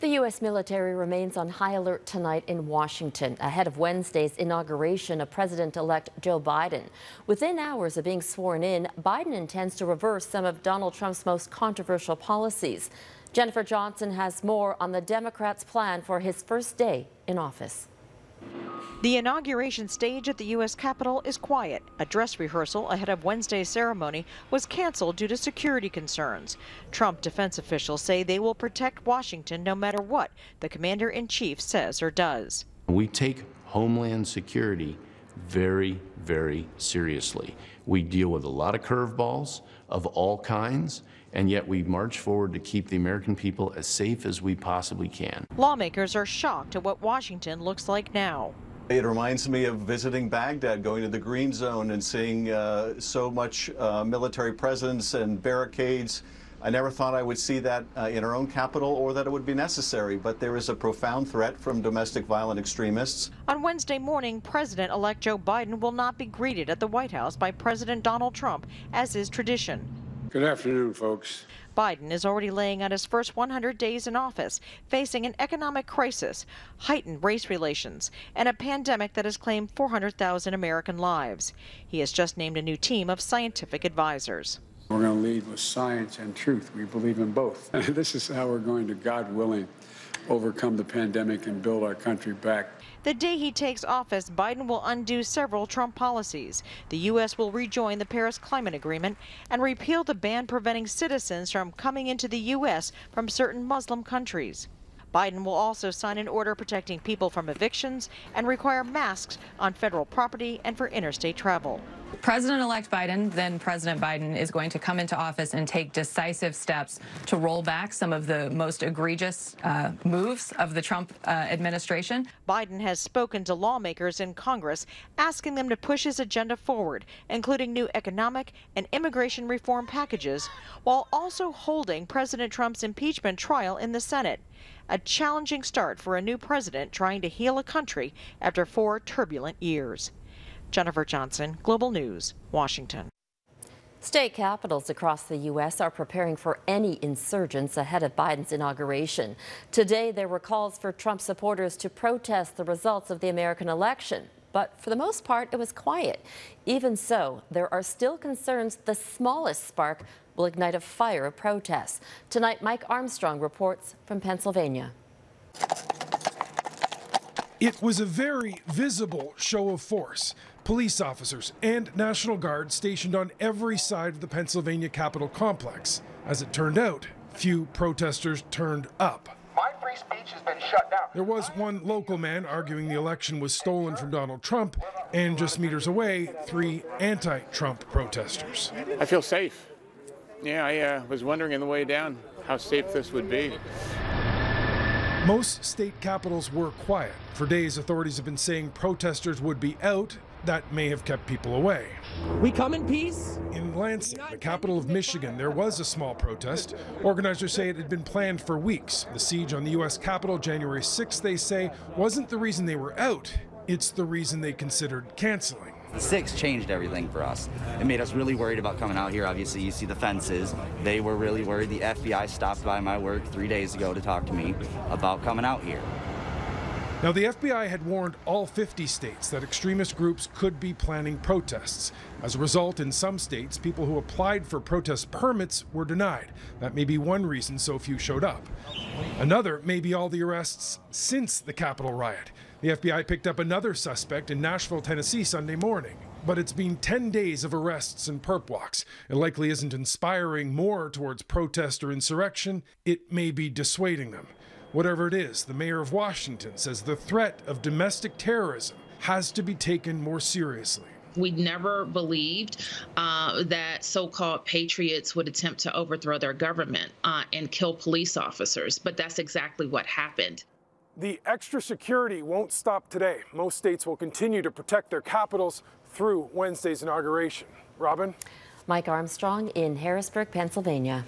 The U.S. military remains on high alert tonight in Washington, ahead of Wednesday's inauguration of President-elect Joe Biden. Within hours of being sworn in, Biden intends to reverse some of Donald Trump's most controversial policies. Jennifer Johnson has more on the Democrats' plan for his first day in office. The inauguration stage at the U.S. Capitol is quiet. A dress rehearsal ahead of Wednesday's ceremony was canceled due to security concerns. Trump defense officials say they will protect Washington no matter what the commander-in-chief says or does. We take Homeland Security very, very seriously. We deal with a lot of curveballs of all kinds, and yet we march forward to keep the American people as safe as we possibly can. Lawmakers are shocked at what Washington looks like now. It reminds me of visiting Baghdad, going to the Green Zone and seeing so much military presence and barricades. I never thought I would see that in our own capital or that it would be necessary, but there is a profound threat from domestic violent extremists. On Wednesday morning, President-elect Joe Biden will not be greeted at the White House by President Donald Trump, as is tradition. Good afternoon, folks. Biden is already laying out his first 100 days in office, facing an economic crisis, heightened race relations, and a pandemic that has claimed 400,000 American lives. He has just named a new team of scientific advisors. We're going to lead with science and truth. We believe in both. This is how we're going to, God willing, overcome the pandemic and build our country back. The day he takes office, Biden will undo several Trump policies. The U.S. will rejoin the Paris Climate Agreement and repeal the ban preventing citizens from coming into the U.S. from certain Muslim countries. Biden will also sign an order protecting people from evictions and require masks on federal property and for interstate travel. President-elect Biden, then President Biden, is going to come into office and take decisive steps to roll back some of the most egregious moves of the Trump administration. Biden has spoken to lawmakers in Congress, asking them to push his agenda forward, including new economic and immigration reform packages, while also holding President Trump's impeachment trial in the Senate. A challenging start for a new president trying to heal a country after 4 turbulent years. Jennifer Johnson, Global News, Washington. State capitals across the U.S. are preparing for any insurgents ahead of Biden's inauguration. Today, there were calls for Trump supporters to protest the results of the American election. But for the most part, it was quiet. Even so, there are still concerns the smallest spark will ignite a fire of protests. Tonight, Mike Armstrong reports from Pennsylvania. It was a very visible show of force. Police officers and National Guard stationed on every side of the Pennsylvania Capitol complex. As it turned out, few protesters turned up. My free speech has been shut down. There was one local man arguing the election was stolen from Donald Trump, and just meters away, 3 anti-Trump protesters. I feel safe. Yeah, I was wondering on the way down how safe this would be. Most state capitals were quiet. For days, authorities have been saying protesters would be out. That may have kept people away. We come in peace. In Lansing, the capital of Michigan, there was a small protest. Organizers say it had been planned for weeks. The siege on the U.S. Capitol, January 6th, they say, wasn't the reason they were out. It's the reason they considered canceling. 6 changed everything for us. It made us really worried about coming out here. Obviously, you see the fences. They were really worried. The FBI stopped by my work 3 days ago to talk to me about coming out here. Now, the FBI had warned all 50 states that extremist groups could be planning protests. As a result, in some states, people who applied for protest permits were denied. That may be one reason so few showed up. Another may be all the arrests since the Capitol riot. The FBI picked up another suspect in Nashville, Tennessee, Sunday morning. But it's been 10 days of arrests and perp walks. It likely isn't inspiring more towards protest or insurrection. It may be dissuading them. Whatever it is, the mayor of Washington says the threat of domestic terrorism has to be taken more seriously. We never believed that so-called patriots would attempt to overthrow their government and kill police officers, but that's exactly what happened. The extra security won't stop today. Most states will continue to protect their capitals through Wednesday's inauguration. Robin? Mike Armstrong in Harrisburg, Pennsylvania.